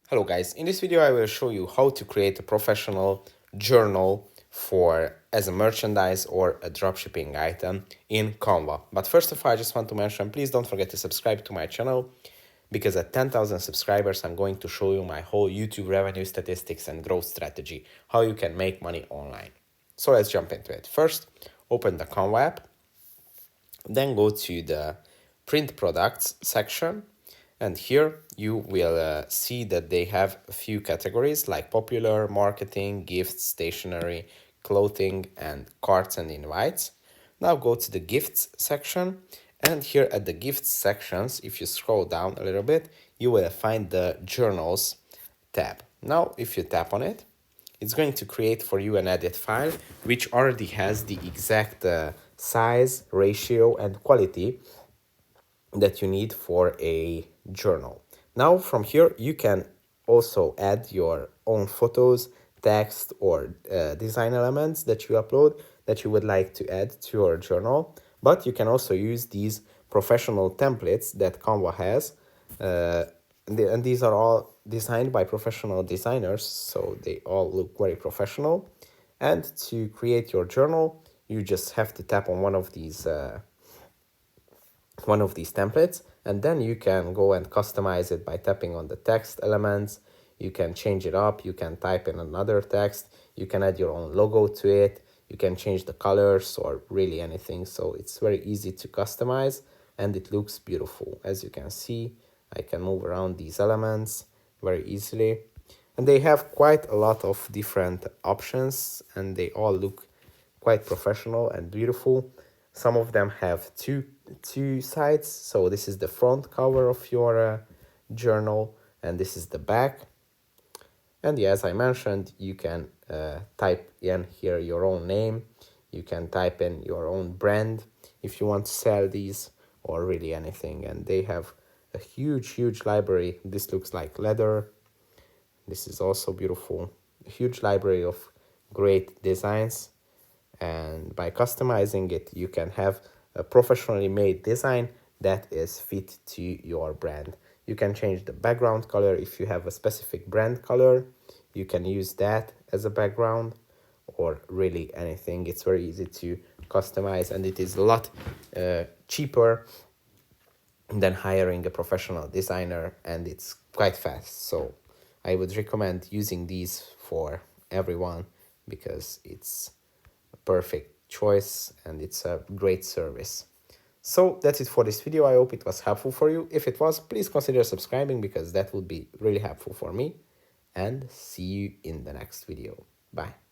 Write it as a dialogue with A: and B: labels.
A: Hello guys, in this video I will show you how to create a professional journal for as a merchandise or a dropshipping item in Canva. But first of all, I just want to mention, please don't forget to subscribe to my channel because at 10,000 subscribers I'm going to show you my whole YouTube revenue statistics and growth strategy, how you can make money online. So let's jump into it. First, open the Canva app, then go to the print products section, and here you will see that they have a few categories like popular, marketing, gifts, stationery, clothing, and cards and invites. Now go to the gifts section, and here at the gifts sections, if you scroll down a little bit, you will find the journals tab. Now if you tap on it, it's going to create for you an edit file which already has the exact size, ratio, and quality that you need for a journal. Now from here you can also add your own photos, text, or design elements that you upload that you would like to add to your journal. But you can also use these professional templates that Canva has, and these are all designed by professional designers, so they all look very professional. And to create your journal, you just have to tap on one of these templates, and then you can go and customize it by tapping on the text elements. You can change it up, you can type in another text, you can add your own logo to it, you can change the colors or really anything. So it's very easy to customize and it looks beautiful. As you can see, I can move around these elements very easily, and they have quite a lot of different options and they all look quite professional and beautiful. Some of them have two sides, so this is the front cover of your journal and this is the back. And yeah, as I mentioned, you can type in here your own name, you can type in your own brand if you want to sell these or really anything. And they have a huge library. This looks like leather. This is also beautiful. A huge library of great designs, and by customizing it you can have a professionally made design that is fit to your brand. You can change the background color. If you have a specific brand color, you can use that as a background or really anything. It's very easy to customize and it is a lot cheaper than hiring a professional designer, and it's quite fast. So I would recommend using these for everyone because it's a perfect choice and it's a great service. So that's it for this video. I hope it was helpful for you. If it was, please consider subscribing because that would be really helpful for me. And see you in the next video. Bye.